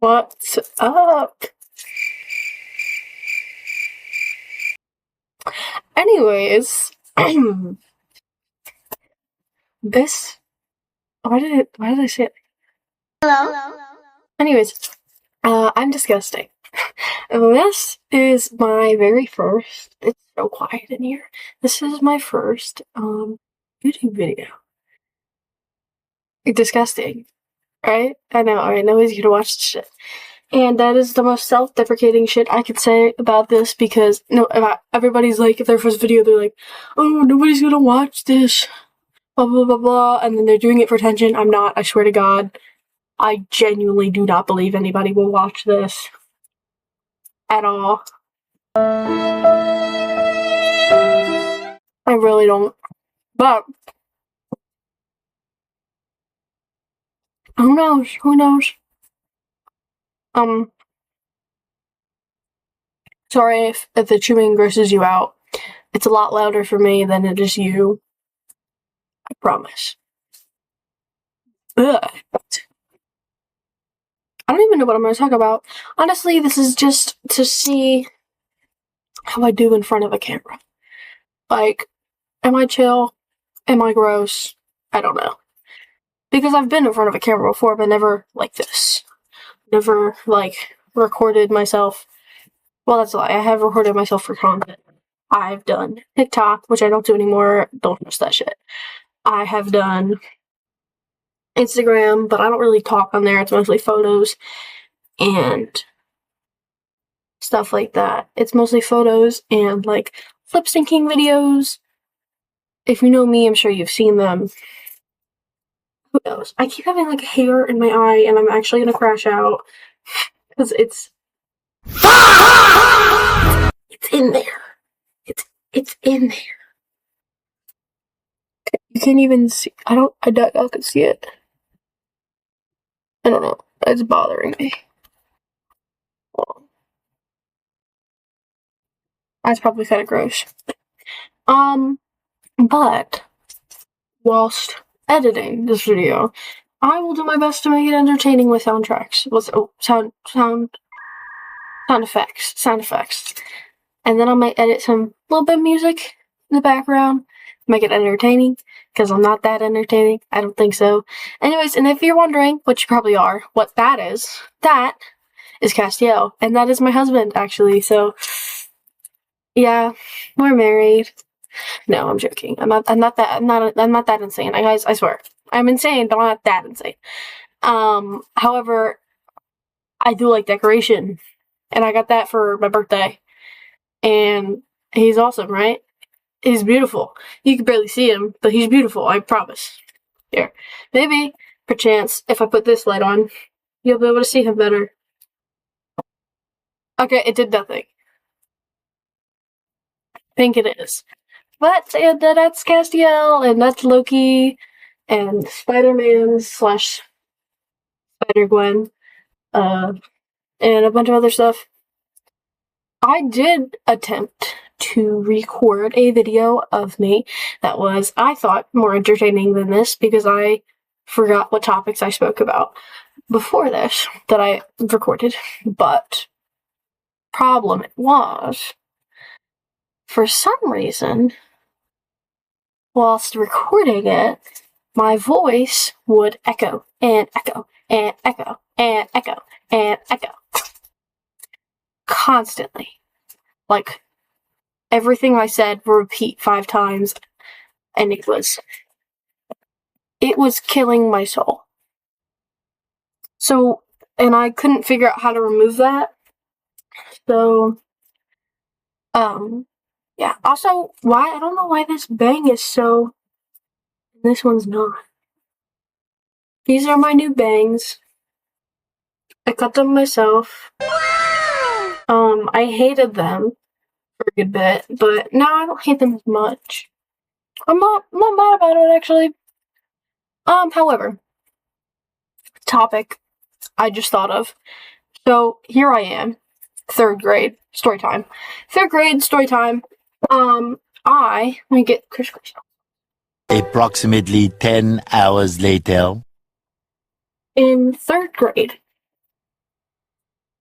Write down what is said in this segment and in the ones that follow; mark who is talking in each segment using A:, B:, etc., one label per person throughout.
A: What's up? Anyways, this. Why did I say it?
B: Hello?
A: Anyways, I'm disgusting. This is my very first. It's so quiet in here. This is my first YouTube video. Disgusting, right? I know. Nobody's here to watch this shit. And that is the most self-deprecating shit I could say about this because everybody's like, if their first video, they're like, oh, nobody's gonna watch this, blah, blah, blah, blah, and then they're doing it for attention. I'm not, I swear to God. I genuinely do not believe anybody will watch this at all. I really don't. But who knows? Who knows? Sorry if the chewing grosses you out. It's a lot louder for me than it is you. I promise. Ugh. I don't even know what I'm going to talk about. Honestly, this is just to see how I do in front of a camera. Like, am I chill? Am I gross? I don't know. Because I've been in front of a camera before, but never like this. Never, like, recorded myself. Well, that's a lie. I have recorded myself for content. I've done TikTok, which I don't do anymore. Don't trust that shit. I have done Instagram, but I don't really talk on there. It's mostly photos and stuff like that. It's mostly photos and, like, lip syncing videos. If you know me, I'm sure you've seen them. Who knows? I keep having, like, hair in my eye, and I'm actually gonna crash out. Because it's in there. It's in there. You can't even see. I doubt I could see it. I don't know. It's bothering me. Well, that's probably kind of gross. But whilst editing this video, I will do my best to make it entertaining with soundtracks. With sound effects. And then I might edit some little bit of music in the background, make it entertaining, because I'm not that entertaining. I don't think so. Anyways, and if you're wondering, which you probably are, what that is Castiel, and that is my husband, actually. So, yeah, we're married. No, I'm joking. I'm not that insane. Guys, I swear. I'm insane, but I'm not that insane. However, I do like decoration, and I got that for my birthday. And he's awesome, right? He's beautiful. You can barely see him, but he's beautiful, I promise. Here. Maybe, perchance, if I put this light on, you'll be able to see him better. Okay, it did nothing. I think it is. But that's Castiel, and that's Loki, and Spider-Man / Spider-Gwen, and a bunch of other stuff. I did attempt to record a video of me that was, I thought, more entertaining than this because I forgot what topics I spoke about before this that I recorded. But problem was, for some reason, whilst recording it, my voice would echo and echo and echo and echo and echo constantly. Like, everything I said would repeat 5 times, and it was killing my soul. So, and I couldn't figure out how to remove that. So, yeah. Also, I don't know why this bang is so, and this one's not. These are my new bangs. I cut them myself. I hated them for a good bit, but now I don't hate them as much. I'm not mad about it, actually. However, topic I just thought of. So, here I am. 3rd grade story time. 3rd grade story time. Let me get Chris.
C: Approximately 10 hours later.
A: In 3rd grade,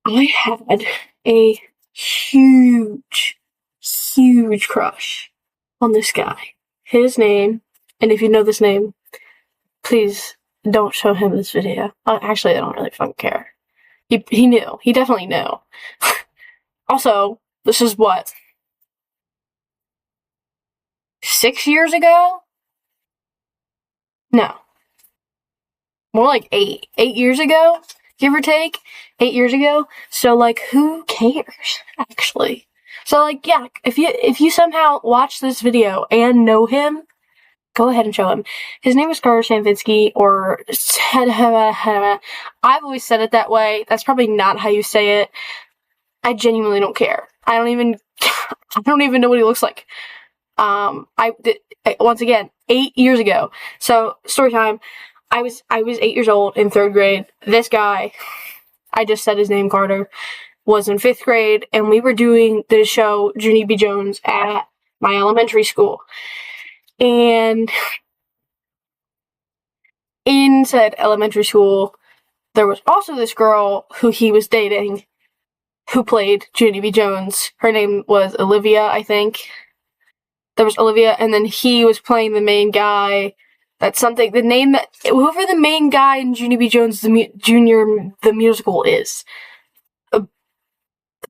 A: I had a huge, huge crush on this guy. His name, and if you know this name, please don't show him this video. Actually, I don't really fucking care. He knew. He definitely knew. Also, this is what, 6 years ago? No. More like 8. 8 years ago? Give or take? 8 years ago? So, like, who cares, actually? So, like, yeah, if you somehow watch this video and know him, go ahead and show him. His name is Carter Samvinsky, or I've always said it that way. That's probably not how you say it. I genuinely don't care. I don't even know what he looks like. Once again, 8 years ago. So, story time. I was 8 years old in 3rd grade. This guy, I just said his name, Carter, was in 5th grade, and we were doing the show Junie B. Jones at my elementary school. And in said elementary school, there was also this girl who he was dating who played Junie B. Jones. Her name was Olivia, I think. There was Olivia, and then he was playing the main guy. That's something, the name that, whoever the main guy in Junie B. Jones the musical is.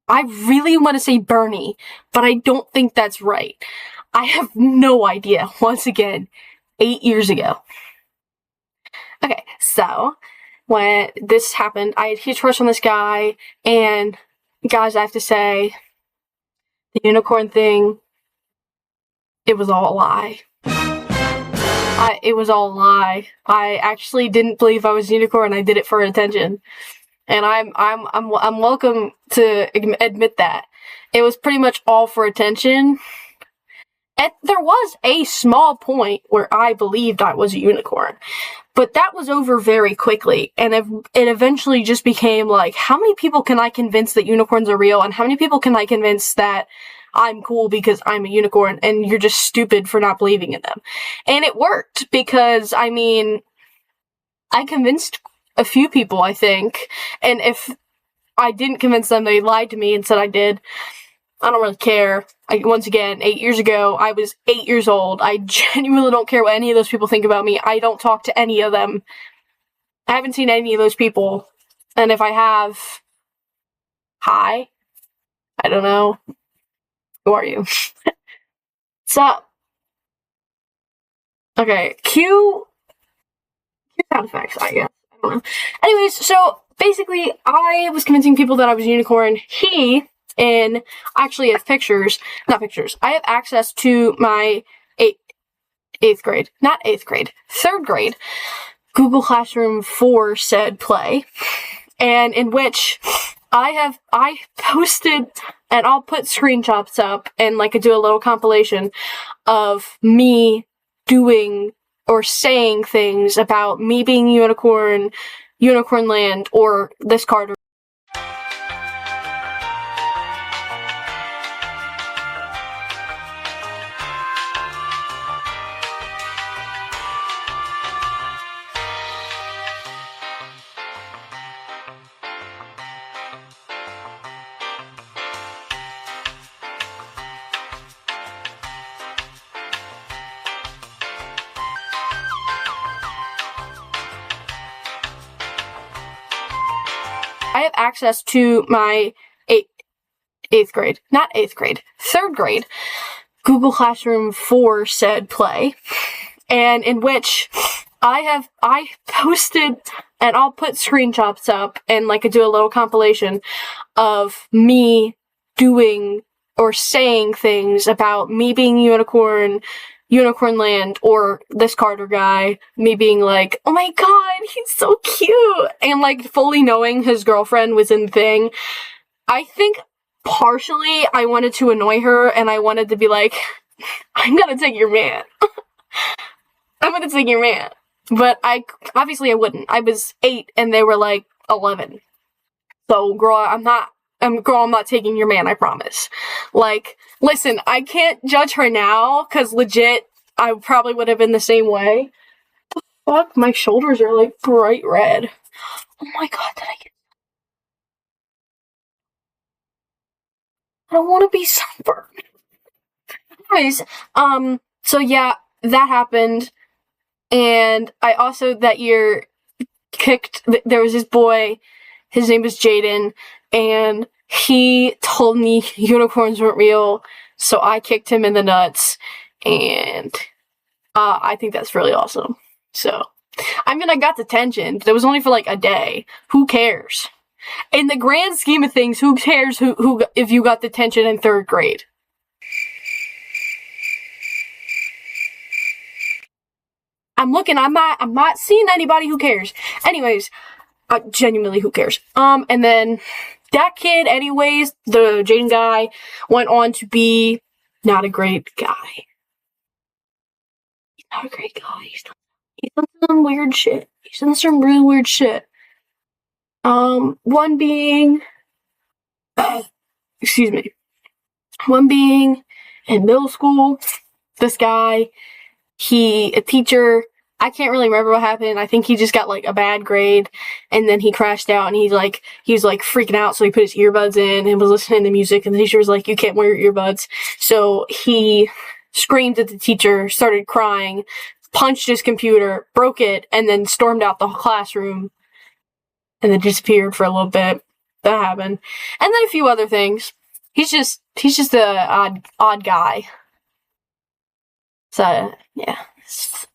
A: I really want to say Bernie, but I don't think that's right. I have no idea. Once again, 8 years ago. Okay, so when this happened, I had a huge crush on this guy, and guys, I have to say, the unicorn thing, it was all a lie. It was all a lie. I actually didn't believe I was a unicorn. I did it for attention, and I'm welcome to admit that. It was pretty much all for attention. And there was a small point where I believed I was a unicorn, but that was over very quickly, and it eventually just became like, how many people can I convince that unicorns are real, and how many people can I convince that I'm cool because I'm a unicorn, and you're just stupid for not believing in them? And it worked, because, I mean, I convinced a few people, I think, and if I didn't convince them, they lied to me and said I did. I don't really care. Once again, 8 years ago, I was 8 years old. I genuinely don't care what any of those people think about me. I don't talk to any of them. I haven't seen any of those people. And if I have, hi? I don't know. Who are you? So, okay, cue sound effects, I guess. I don't know. Anyways, so basically, I was convincing people that I was a unicorn. And actually have not pictures. I have access to my 8th grade, not 8th grade, 3rd grade Google Classroom for said play, and in which I posted, and I'll put screenshots up, and like I do a little compilation of me doing or saying things about me being unicorn, Unicorn Land, or this card. I have access to my 8th grade, not 8th grade, 3rd grade Google Classroom for said play, and in which I posted, and I'll put screenshots up, and like I do a little compilation of me doing or saying things about me being unicorn, Unicorn Land, or this Carter guy, me being like, oh my god, he's so cute, and like fully knowing his girlfriend was in the thing. I think partially I wanted to annoy her, and I wanted to be like, I'm gonna take your man. I'm gonna take your man. But obviously I wouldn't. I was 8 and they were like 11. So girl, I'm not taking your man, I promise. Like, listen, I can't judge her now, cause legit, I probably would have been the same way. Fuck, my shoulders are like bright red. Oh my god, did I get I don't want to be sunburned. Anyways, so yeah, that happened. And I also that year there was this boy, his name was Jaden, and he told me unicorns weren't real, so I kicked him in the nuts, and I think that's really awesome. So, I mean, I got detention, but it was only for like a day. Who cares? In the grand scheme of things, who cares who if you got detention in 3rd grade? I'm not seeing anybody who cares. Anyways, genuinely, who cares? And then that kid, anyways, the Jaden guy, went on to be not a great guy. He's not a great guy. He's done some weird shit. He's done some really weird shit. One being, excuse me, one being in middle school, this guy, a teacher, I can't really remember what happened. I think he just got like a bad grade and then he crashed out and he was like freaking out. So he put his earbuds in and was listening to music and the teacher was like, you can't wear your earbuds. So he screamed at the teacher, started crying, punched his computer, broke it, and then stormed out the classroom and then disappeared for a little bit. That happened. And then a few other things. He's just a odd guy. So, yeah.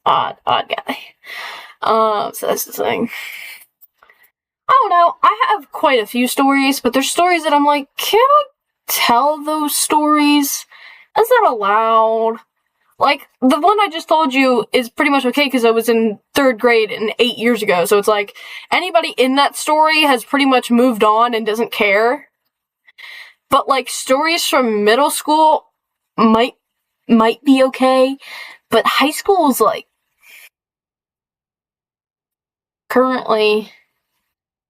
A: Odd guy. So that's the thing. I don't know. I have quite a few stories, but there's stories that I'm like, can I tell those stories? Is that allowed? Like, the one I just told you is pretty much okay because I was in 3rd grade and 8 years ago, so it's like, anybody in that story has pretty much moved on and doesn't care. But, like, stories from middle school might be okay, but high school is, like, currently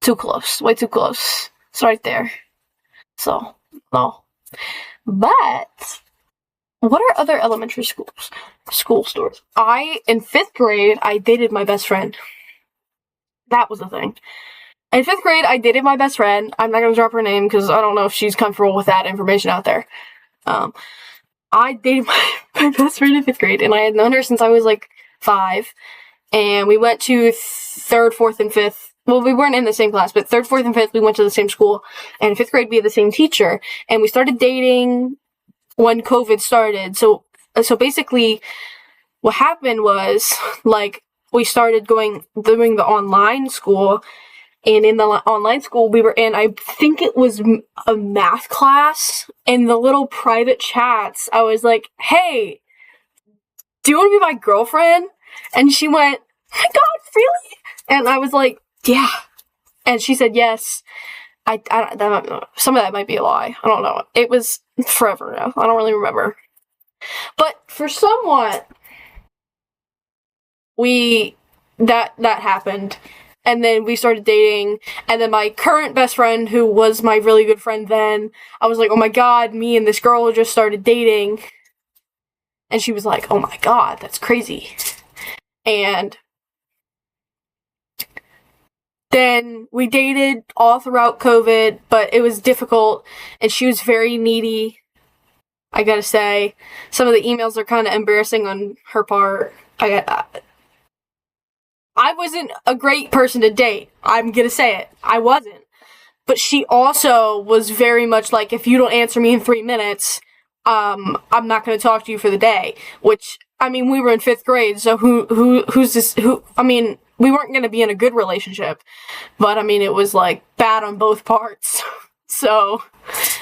A: too close. Way too close. It's right there. So, no. But, what are other elementary school stories? In 5th grade, I dated my best friend. That was the thing. In 5th grade, I dated my best friend. I'm not gonna drop her name because I don't know if she's comfortable with that information out there. I dated my best friend in 5th grade, and I had known her since I was like 5. And we went to 3rd, 4th, and 5th. Well, we weren't in the same class, but 3rd, 4th, and 5th, we went to the same school. And in 5th grade, we had the same teacher. And we started dating when COVID started. So basically, what happened was, like, we started doing the online school. And in the online school we were in, I think it was a math class. In the little private chats, I was like, hey, do you want to be my girlfriend? And she went, oh my god, really? And I was like, yeah. And she said yes. Some of that might be a lie. I don't know. It was forever now. I don't really remember. But for somewhat, that happened. And then we started dating. And then my current best friend, who was my really good friend then, I was like, oh my god, me and this girl just started dating. And she was like, oh my god, that's crazy. And then we dated all throughout COVID, but it was difficult, and she was very needy, I gotta say. Some of the emails are kind of embarrassing on her part. I wasn't a great person to date. I'm gonna say it. I wasn't. But she also was very much like, if you don't answer me in 3 minutes, I'm not gonna talk to you for the day. Which, I mean, we were in 5th grade, so who's this, I mean, we weren't gonna be in a good relationship. But, I mean, it was, like, bad on both parts. So,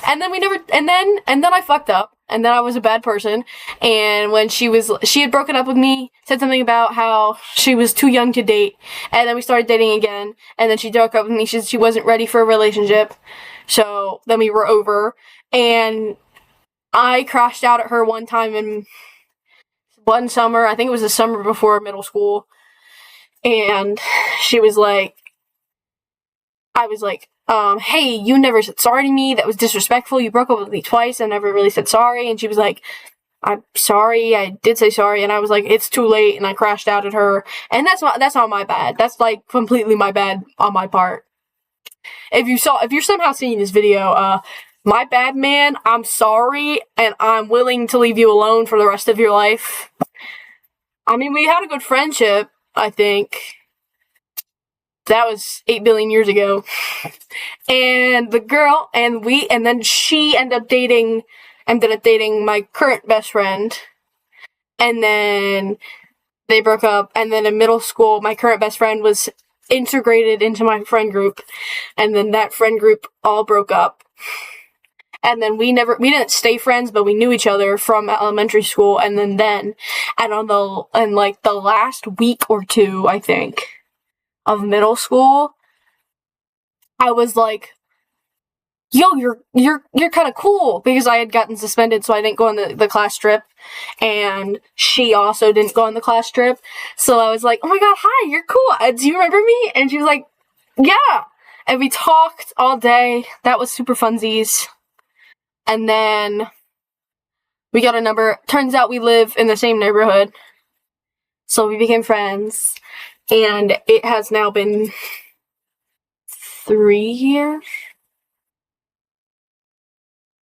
A: and then I fucked up. And then I was a bad person. And when she had broken up with me, said something about how she was too young to date. And then we started dating again. And then she broke up with me. She wasn't ready for a relationship. So then we were over. And I crashed out at her one time in one summer. I think it was the summer before middle school. And she was like, I was like, hey, you never said sorry to me. That was disrespectful. You broke up with me twice and never really said sorry. And she was like, I'm sorry. I did say sorry. And I was like, it's too late. And I crashed out at her. And that's not my bad. That's like completely my bad on my part. If you're somehow seeing this video, my bad, man. I'm sorry, and I'm willing to leave you alone for the rest of your life. I mean, we had a good friendship, I think. That was 8 billion years ago. And the girl, and then she ended up dating my current best friend. And then they broke up, and then in middle school, my current best friend was integrated into my friend group, and then that friend group all broke up. And then we didn't stay friends, but we knew each other from elementary school, and then, and like the last week or two, I think, of middle school, I was like, yo, you're kind of cool, because I had gotten suspended, so I didn't go on the class trip, and she also didn't go on the class trip, so I was like, oh my god, hi, you're cool, do you remember me? And she was like, yeah, and we talked all day, that was super funsies, and then we got a number, turns out we live in the same neighborhood, so we became friends, and it has now been 3 years?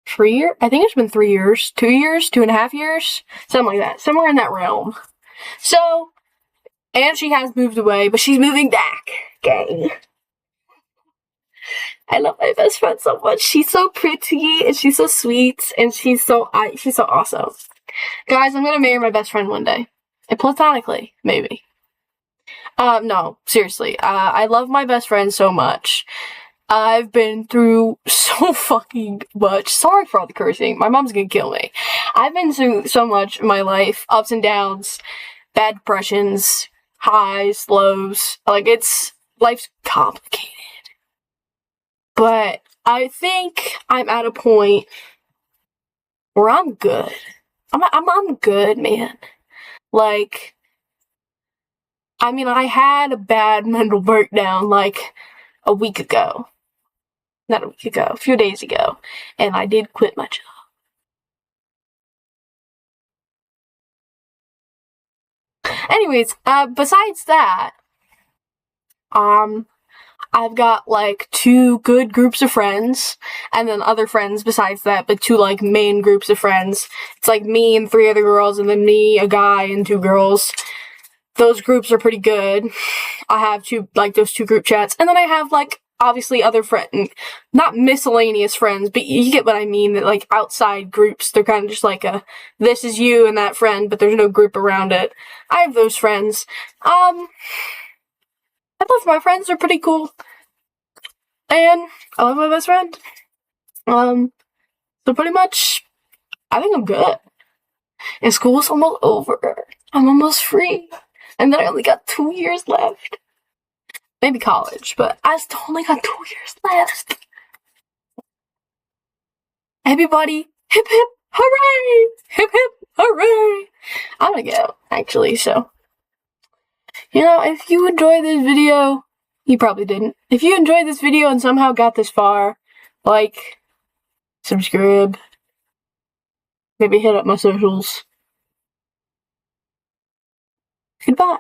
A: 3 years? I think it's been 3 years. 2 years? 2.5 years? Something like that. Somewhere in that realm. So, and she has moved away, but she's moving back. Gang. I love my best friend so much. She's so pretty, and she's so sweet, and she's so awesome. Guys, I'm gonna marry my best friend one day. And platonically, maybe. No, seriously. I love my best friend so much. I've been through so fucking much. Sorry for all the cursing. My mom's gonna kill me. I've been through so much in my life. Ups and downs, bad depressions, highs, lows. Like, life's complicated. But I think I'm at a point where I'm good. I'm good, man. Like, I mean, I had a bad mental breakdown, like, a week ago. Not a week ago, a few days ago. And I did quit my job. Anyways, besides that, I've got, like, 2 good groups of friends, and then other friends besides that, but 2, like, main groups of friends. It's, like, me and 3 other girls, and then me, a guy, and 2 girls. Those groups are pretty good. I have those 2 group chats, and then I have, like, obviously other friends, not miscellaneous friends, but you get what I mean, that, like, outside groups, they're kind of just like this is you and that friend, but there's no group around it. I have those friends. I love my friends, they're pretty cool. And I love my best friend. So pretty much, I think I'm good. And school's almost over. I'm almost free. And then I only got 2 years left. Maybe college, but I still only got 2 years left. Everybody, hip hip, hooray! Hip hip, hooray! I'm gonna go, actually, so. If you enjoyed this video, you probably didn't. If you enjoyed this video and somehow got this far, like, subscribe, maybe hit up my socials. Goodbye.